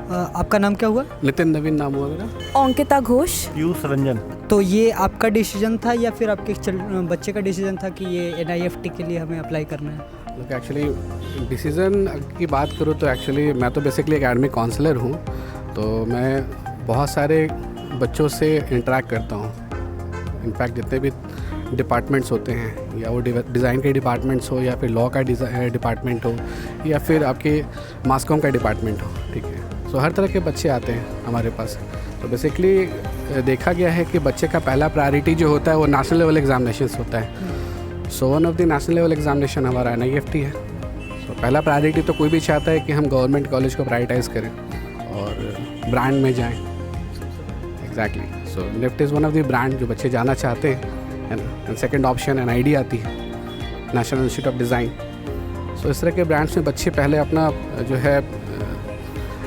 आपका नाम क्या हुआ? नितिन नवीन नाम हुआ मेरा। अंकिता घोष। पीयूष रंजन। तो ये आपका डिसीजन था या फिर आपके बच्चे का डिसीजन था कि ये NIFT के लिए हमें अप्लाई करना है? लोग एक्चुअली डिसीज़न की बात करूँ तो एक्चुअली मैं तो बेसिकली एकेडमिक काउंसलर हूँ, तो मैं बहुत सारे बच्चों से इंटरेक्ट करता हूँ। इनफैक्ट जितने भी डिपार्टमेंट्स होते हैं, या वो डिज़ाइन के डिपार्टमेंट्स हो, या फिर लॉ का डिपार्टमेंट हो, या फिर आपके मास कॉम का डिपार्टमेंट हो, ठीक है। सो हर तरह के बच्चे आते हैं हमारे पास। तो बेसिकली देखा गया है कि बच्चे का पहला प्रायोरिटी जो होता है वो नेशनल लेवल एग्जामिनेशंस होता है। So one of the national level examination हमारा NIFT है। सो पहला प्रायोरिटी तो कोई भी चाहता है कि हम गवर्नमेंट कॉलेज को प्रायोरिटाइज़ करें और ब्रांड में जाएं। Exactly. So NIFT is one of the brand जो बच्चे जाना चाहते हैं। एंड सेकेंड ऑप्शन NID आती है, नेशनल इंस्टीट्यूट ऑफ डिज़ाइन। सो इस तरह के ब्रांड्स में बच्चे पहले अपना जो है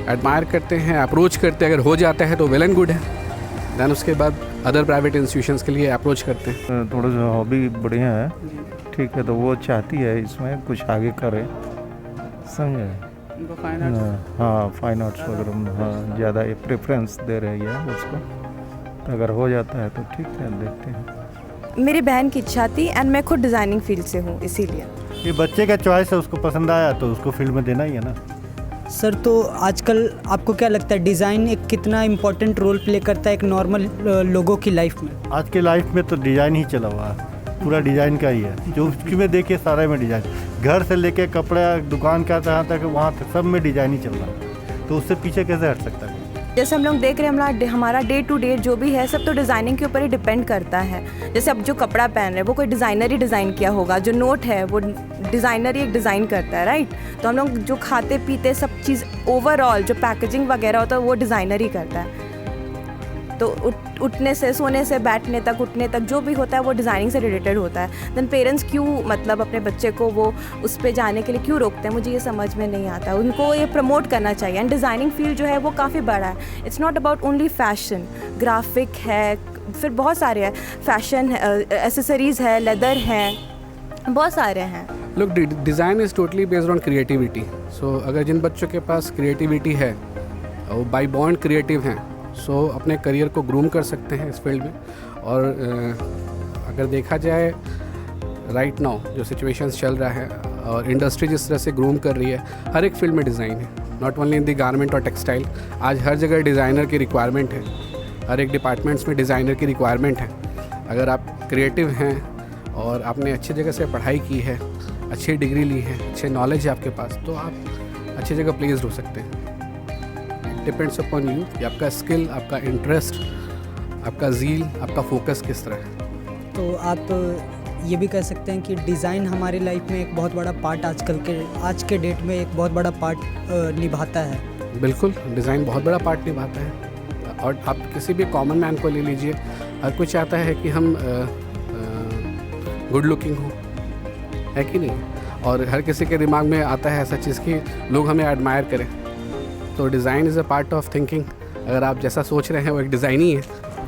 एडमायर करते हैं, अप्रोच करते हैं। अगर हो जाता है तो वेल एंड गुड है, दैन उसके बाद अदर प्राइवेट इंस्टीट्यूशंस के लिए अप्रोच करते हैं। थोड़ा सा हॉबी बढ़िया है, ठीक है, तो वो चाहती है इसमें कुछ आगे करे, समझे? हाँ, फाइन आर्ट्स वगैरह, हाँ, ज़्यादा ये प्रेफरेंस दे रही है उसको। तो अगर हो जाता है तो ठीक है, देखते हैं। मेरी बहन की इच्छा थी एंड मैं खुद डिज़ाइनिंग फील्ड से हूँ, इसीलिए। ये बच्चे का चॉइस है, उसको पसंद आया तो उसको फील्ड में देना ही है ना। सर, तो आजकल आपको क्या लगता है डिज़ाइन एक कितना इम्पोर्टेंट रोल प्ले करता है एक नॉर्मल लोगों की लाइफ में? आज के लाइफ में तो डिज़ाइन ही चला हुआ है, पूरा डिज़ाइन का ही है। जो उसकी में देखिए सारे में डिज़ाइन, घर से लेके कपड़ा दुकान का जहाँ तक वहाँ तक सब में डिज़ाइन ही चल रहा है। तो उससे पीछे कैसे हट सकता है? जैसे हम लोग देख रहे हैं हमारा डे टू डे जो भी है सब तो डिज़ाइनिंग के ऊपर ही डिपेंड करता है। जैसे अब जो कपड़ा पहन रहे हैं वो कोई डिज़ाइनर ही डिज़ाइन किया होगा, जो नोट है वो डिज़ाइनर ही एक डिज़ाइन करता है, राइट? तो हम लोग जो खाते पीते सब चीज़ ओवरऑल जो पैकेजिंग वगैरह होता है वो डिज़ाइनर ही करता है। तो उठने से, सोने से, बैठने तक, उठने तक जो भी होता है वो डिज़ाइनिंग से रिलेटेड होता है। देन पेरेंट्स क्यों मतलब अपने बच्चे को वो उस पर जाने के लिए क्यों रोकते हैं, मुझे ये समझ में नहीं आता। उनको ये प्रमोट करना चाहिए। एंड डिज़ाइनिंग फील्ड जो है वो काफ़ी बड़ा है। It's not about only fashion, graphic है, फिर बहुत सारे हैं, फैशन है, एसेसरीज़ है, लेदर है, बहुत सारे हैं। लोग design is totally based on creativity. So अगर जिन बच्चों के पास क्रिएटिविटी है, वो बाय बॉर्न क्रिएटिव हैं, सो अपने करियर को ग्रूम कर सकते हैं इस फील्ड में। और अगर देखा जाए राइट नाउ जो सिचुएशंस चल रहा है और इंडस्ट्री जिस तरह से ग्रूम कर रही है, हर एक फील्ड में डिज़ाइन है, not only in the garment और टेक्सटाइल। आज हर जगह डिज़ाइनर की रिक्वायरमेंट है, हर एक डिपार्टमेंट्स में डिज़ाइनर की रिक्वायरमेंट है। अगर आप क्रिएटिव हैं और आपने अच्छी जगह से पढ़ाई की है, अच्छी डिग्री ली है, अच्छे नॉलेज है आपके पास, तो आप अच्छी जगह प्लेस्ड हो सकते हैं। डिपेंड्स अपॉन यू कि आपका स्किल, आपका इंटरेस्ट, आपका ज़ील, आपका फोकस किस तरह है। तो आप ये भी कह सकते हैं कि डिज़ाइन हमारी लाइफ में एक बहुत बड़ा पार्ट आज के डेट में एक बहुत बड़ा पार्ट निभाता है। बिल्कुल, डिज़ाइन बहुत बड़ा पार्ट निभाता है। और आप किसी भी कॉमन मैन को ले लीजिए, हर कोई चाहता है कि हम गुड लुकिंग हो, है कि नहीं? और हर किसी के दिमाग में आता है ऐसा चीज़ कि लोग हमें एडमायर करें। तो design is a part of thinking. अगर आप जैसा सोच रहे हैं वो एक डिज़ाइन ही है।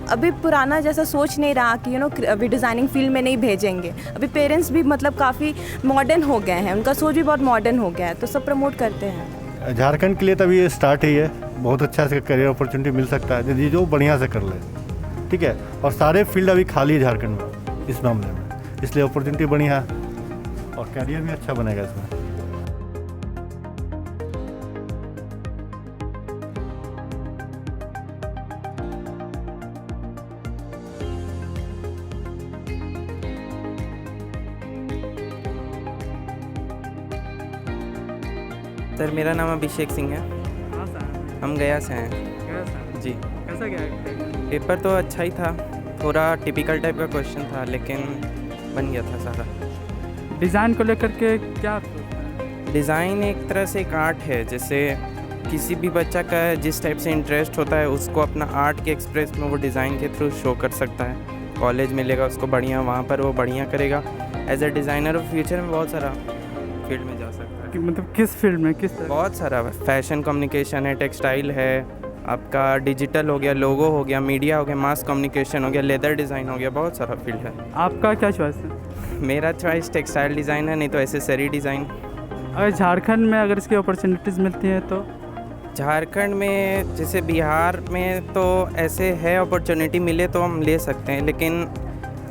अभी पुराना जैसा सोच नहीं रहा कि अभी डिज़ाइनिंग फील्ड में नहीं भेजेंगे। अभी पेरेंट्स भी मतलब काफ़ी मॉडर्न हो गए हैं, उनका सोच भी बहुत मॉडर्न हो गया है, तो सब प्रमोट करते हैं। झारखंड के लिए तभी ये स्टार्ट ही है, बहुत अच्छा से करियर अपॉर्चुनिटी मिल सकता है यदि जो बढ़िया से कर ले, ठीक है। और सारे फील्ड अभी खाली है झारखंड में इस मामले में, इसलिए अपॉर्चुनिटी बढ़िया है और करियर भी अच्छा बनेगा इसमें। सर, मेरा नाम अभिषेक सिंह है। हम गया से हैं जी। कैसा गया पेपर तो अच्छा ही था, थोड़ा टिपिकल टाइप का क्वेश्चन था लेकिन बन गया था सारा। डिज़ाइन को लेकर के क्या? डिज़ाइन एक तरह से एक आर्ट है, जैसे किसी भी बच्चा का जिस टाइप से इंटरेस्ट होता है उसको अपना आर्ट के एक्सप्रेस में वो डिज़ाइन के थ्रू शो कर सकता है। कॉलेज मिलेगा उसको बढ़िया, वहाँ पर वो बढ़िया करेगा। एज अ डिज़ाइनर और फ्यूचर में बहुत सारा फील्ड में जा सकता है। मतलब किस फील्ड में, किस तरह? बहुत सारा, फैशन कम्युनिकेशन है, टेक्सटाइल है, आपका डिजिटल हो गया, लोगो हो गया, मीडिया हो गया, मास कम्युनिकेशन हो गया, लेदर डिज़ाइन हो गया, बहुत सारा फील्ड है। आपका क्या चॉइस है? मेरा चॉइस टेक्सटाइल डिज़ाइन है, नहीं तो एसेसरी डिज़ाइन। अगर झारखंड में अगर इसकी अपॉर्चुनिटीज़ मिलती हैं तो? झारखंड में जैसे बिहार में तो ऐसे है, अपॉर्चुनिटी मिले तो हम ले सकते हैं, लेकिन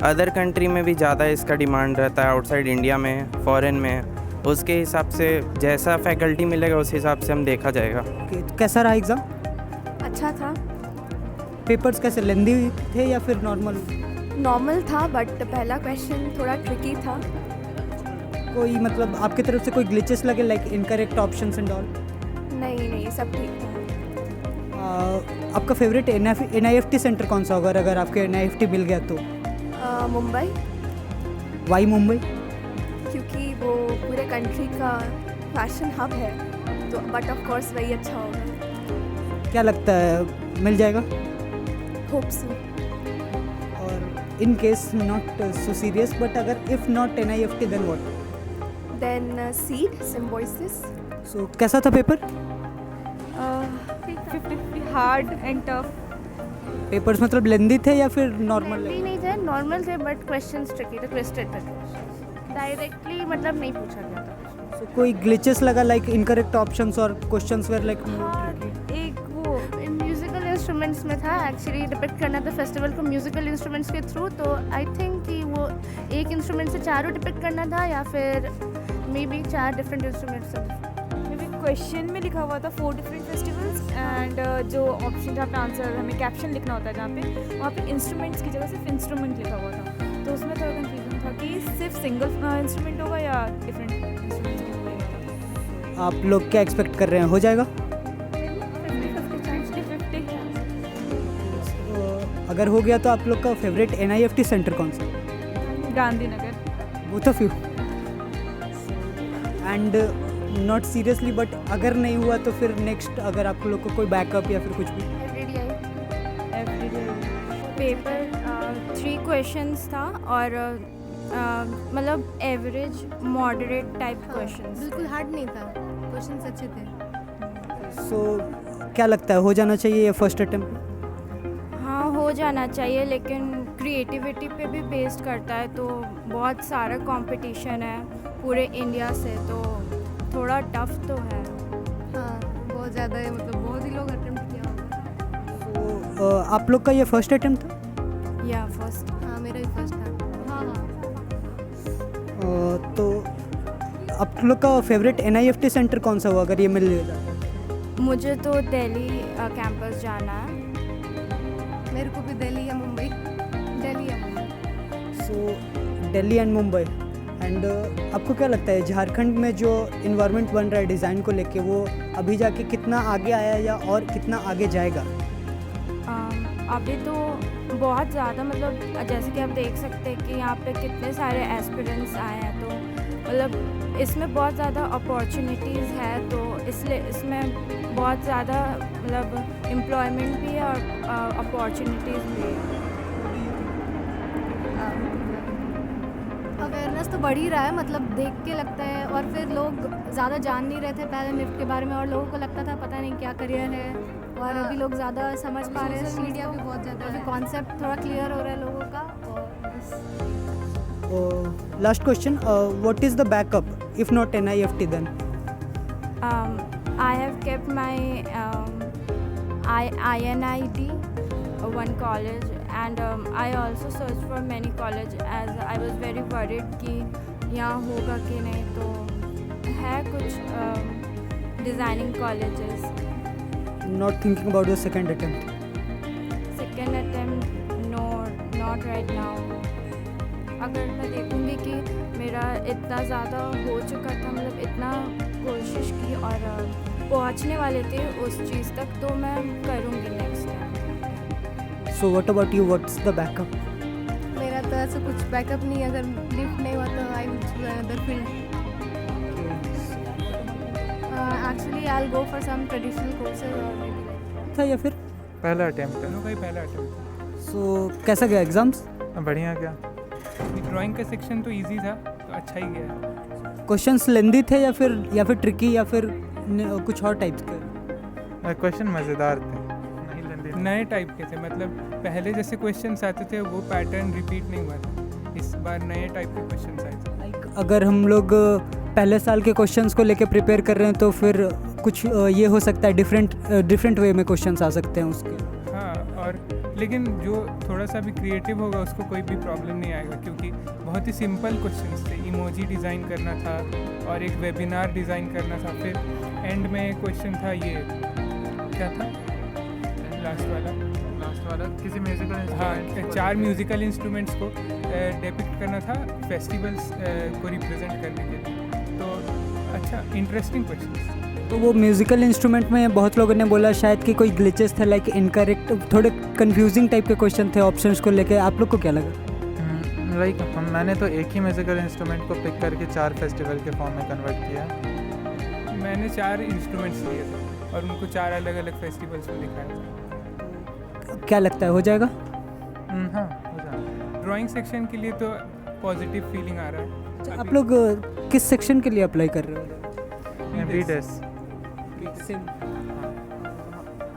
अदर कंट्री में भी ज़्यादा इसका डिमांड रहता है, आउटसाइड इंडिया में, फॉरेन में। उसके हिसाब से जैसा फैकल्टी मिलेगा उस हिसाब से हम देखा जाएगा। Okay, तो कैसा रहा एग्ज़ाम? अच्छा था, पेपर्स कैसे लेंदी थे या फिर नॉर्मल? नॉर्मल था, बट पहला क्वेश्चन थोड़ा ट्रिकी था। कोई मतलब आपकी तरफ से कोई ग्लिचेस लगे like incorrect options and all? नहीं सब ठीक था। आपका फेवरेट NIFT सेंटर कौन सा होगा अगर आपके NIFT मिल गया तो? मुंबई, वाई मुंबई? क्योंकि वो पूरे कंट्री का फैशन हब है, तो बट ऑफ कोर्स वही अच्छा होगा। क्या लगता है मिल जाएगा? Hope so. और in case not so serious but अगर if not NIFT then what? Then सीड सिम्बोसिस। सो कैसा था paper? 50 hard and tough. Papers मतलब लेंदी थे या फिर नॉर्मल? भी नहीं थे, नॉर्मल थे, बट क्वेश्चंस ट्रिकी थे, ट्विस्टेड थे। डायरेक्टली मतलब नहीं पूछा गया था। सो कोई ग्लिचेस लगा लाइक इनकरेक्ट ऑप्शंस और क्वेश्चंस वेर लाइक? हाँ, एक वो म्यूजिकल इंस्ट्रूमेंट्स में था, एक्चुअली डिपिक्ट करना था फेस्टिवल को म्यूजिकल इंस्ट्रूमेंट्स के थ्रू, तो आई थिंक कि वो एक इंस्ट्रूमेंट से चारों डिपिक्ट करना था या फिर मे बी 4 डिफरेंट इंस्ट्रूमेंट्स से। क्वेश्चन में लिखा हुआ था 4 डिफरेंट फेस्टिवल्स एंड जो ऑप्शन जहाँ पे आंसर हमें कैप्शन लिखना होता है जहाँ पे वहाँ पे इंस्ट्रूमेंट्स की जगह सिर्फ इंस्ट्रूमेंट लिखा हुआ था, तो उसमें थोड़ा कन्फ्यूजन था कि सिर्फ सिंगल इंस्ट्रूमेंट होगा या डिफरेंट इंस्ट्रूमेंट्स के होगा। आप लोग क्या एक्सपेक्ट कर रहे हैं, हो जाएगा? 50-50 अगर हो गया तो आप लोग का फेवरेट NIFT सेंटर कौन सा? Gandhinagar. Both of you? And not seriously but अगर नहीं हुआ तो फिर नेक्स्ट अगर आप लोग को कोई बैकअप या फिर कुछ भी? पेपर 3 क्वेश्चंस था और मतलब एवरेज मॉडरेट टाइप क्वेश्चंस। बिल्कुल हार्ड नहीं था, क्वेश्चंस अच्छे थे। सो क्या लगता है हो जाना चाहिए ये फर्स्ट अटेम्प्ट? हाँ, हो जाना चाहिए, लेकिन क्रिएटिविटी पे भी बेस्ड करता है, तो बहुत सारा कंपटीशन है पूरे इंडिया से, तो थोड़ा टफ तो है। हाँ, बहुत ज़्यादा है, मतलब बहुत ही लोग अटेम्प्ट किया होगा। तो आप लोग का ये फर्स्ट अटेम्प्ट था? या फर्स्ट? हाँ, मेरा ही फर्स्ट था। हाँ। तो आप लोग का फेवरेट NIFT सेंटर कौन सा हुआ अगर ये मिल जाए? मुझे तो दिल्ली कैंपस जाना है। मेरे को भी दिल्ली या मुंबई। दिल्ली या मुंबई। सो दिल्ली एंड मुंबई। एंड आपको क्या लगता है झारखंड में जो इन्वायरमेंट बन रहा है डिज़ाइन को लेके वो अभी जाके कितना आगे आया या और कितना आगे जाएगा? अभी तो बहुत ज़्यादा, मतलब जैसे कि आप देख सकते हैं कि यहाँ पे कितने सारे एस्पिरेंट्स आए हैं, तो मतलब इसमें बहुत ज़्यादा अपॉर्चुनिटीज़ है, तो इसलिए इसमें बहुत ज़्यादा मतलब एम्प्लॉयमेंट भी है और अपॉर्चुनिटीज़ भी है। अवेयरनेस तो बढ़ ही रहा है, मतलब देख के लगता है, और फिर लोग ज़्यादा जान नहीं रहे थे पहले निफ्ट के बारे में, और लोगों को लगता था पता नहीं क्या करियर है, और अभी लोग ज़्यादा समझ पा रहे हैं। सोशल मीडिया पे बहुत ज़्यादा अभी कॉन्सेप्ट थोड़ा क्लियर हो रहा है लोगों का। और last question, what is the backup if not NIFT then? I have kept my INID one college, and I also searched for many college as I was very worried कि यहाँ होगा कि नहीं, तो है कुछ designing colleges. Not thinking about the second attempt? Second attempt no, not right now. अगर मैं देखूँगी कि मेरा इतना ज़्यादा हो चुका था, मतलब इतना कोशिश की और पहुँचने वाले थे उस चीज़ तक, तो मैं करूँगी next time. So what about you? What's the backup? मेरा तो ऐसा कुछ बैकअप नहीं, अगर लिफ्ट नहीं हुआ तो I will choose another field. Actually I will go for some traditional courses और मेबी था या फिर? पहला अटेम्प्ट है। भाई पहला अटेम्प्ट। So कैसा गया एग्जाम्स? बढ़िया गया। ड्राइंग का सेक्शन तो इजी था, तो अच्छा ही गया। क्वेश्चंस लेंदी थे या फिर ट्रिकी या फिर कुछ और टाइप्स के? क्वेश्चन मज़ेदार थे, नहीं लेंदी। नए टाइप के थे, मतलब पहले जैसे क्वेश्चंस आते थे वो पैटर्न रिपीट नहीं हुआ था, इस बार नए टाइप के क्वेश्चंस आए थे। लाइक अगर हम लोग पहले साल के क्वेश्चंस को लेके प्रिपेयर कर रहे हैं तो फिर कुछ ये हो सकता है डिफरेंट वे में क्वेश्चंस आ सकते हैं उसके। हाँ, और लेकिन जो थोड़ा सा भी क्रिएटिव होगा उसको कोई भी प्रॉब्लम नहीं आएगा, क्योंकि बहुत ही सिंपल क्वेश्चंस थे। इमोजी डिज़ाइन करना था और एक वेबिनार डिज़ाइन करना था। फिर एंड में क्वेश्चन था ये क्या था लास्ट वाला किसी म्यूजिकल हाँ, 4 म्यूज़िकल इंस्ट्रूमेंट्स को डिपिक्ट करना था फेस्टिवल्स को रिप्रेजेंट करने के लिए। तो अच्छा, इंटरेस्टिंग क्वेश्चन। तो वो म्यूज़िकल इंस्ट्रूमेंट में बहुत लोगों ने बोला शायद कि कोई ग्लिचेस थे, लाइक इनकरेक्ट, थोड़े कंफ्यूजिंग टाइप के क्वेश्चन थे ऑप्शंस को लेके। आप लोग को क्या लगा? लाइक मैंने तो एक ही म्यूजिकल इंस्ट्रूमेंट को पिक करके 4 फेस्टिवल के फॉर्म में कन्वर्ट किया। मैंने 4 इंस्ट्रूमेंट्स लिए थे और उनको 4 अलग अलग फेस्टिवल्स में दिखाया था। क्या लगता है हो जाएगा? हाँ, हो जाएगा। ड्राइंग सेक्शन के लिए तो पॉजिटिव फीलिंग आ रहा है। आप लोग किस सेक्शन के लिए अप्लाई कर रहे हो? बीडेस।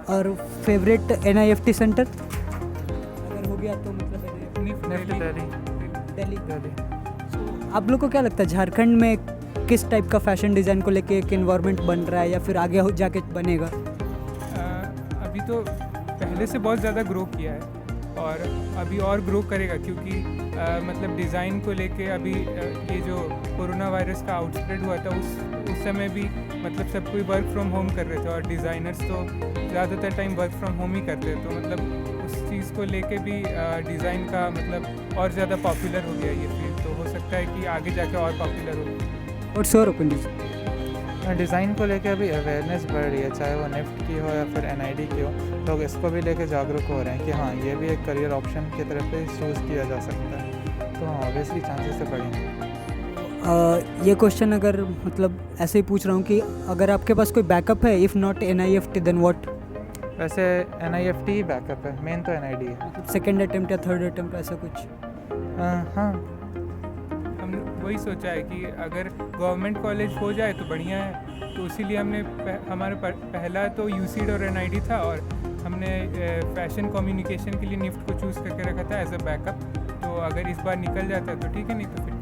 और फेवरेट NIFT सेंटर अगर हो गया तो मतलब दिल्ली। आप लोग को क्या लगता है झारखंड में किस टाइप का फैशन डिज़ाइन को लेके एक इन्वायरमेंट बन रहा है या फिर आगे जाके बनेगा? अभी तो पहले से बहुत ज़्यादा ग्रो किया है और अभी और ग्रो करेगा, क्योंकि मतलब डिज़ाइन को लेके अभी ये जो कोरोना वायरस का आउटस्प्रेड हुआ था उस समय भी मतलब सब कोई वर्क फ्रॉम होम कर रहे थे और डिज़ाइनर्स तो ज़्यादातर टाइम वर्क फ्रॉम होम ही करते हैं। तो मतलब उस चीज़ को लेके भी डिज़ाइन का मतलब और ज़्यादा पॉपुलर हो गया ये फील्ड। तो हो सकता है कि आगे जाके और पॉपुलर हो। और श्योर ओपिनियन डिज़ाइन को लेके अभी अवेयरनेस बढ़ रही है, चाहे वो निफ्ट की हो या फिर NID की हो। लोग इसको भी लेके जागरूक हो रहे हैं कि हाँ, ये भी एक करियर ऑप्शन की तरफ पे चूज़ किया जा सकता है। तो हाँ, ऑब्वियसली चांसेस से बढ़ेंगे। ये क्वेश्चन अगर मतलब ऐसे ही पूछ रहा हूँ कि अगर आपके पास कोई बैकअप है, if not NIFT then what? वैसे NIFT ही बैकअप है, मेन तो NID है। सेकेंड अटेम्प्ट या थर्ड अटेम्प्ट ऐसा कुछ? हाँ, हमने वही सोचा है कि अगर गवर्नमेंट कॉलेज हो जाए तो बढ़िया है। तो इसीलिए हमने हमारा पहला तो UCED और NID था और हमने फैशन कम्युनिकेशन के लिए निफ्ट को चूज़ करके रखा था एज अ बैकअप। तो अगर इस बार निकल जाता है तो ठीक है, नहीं तो फिर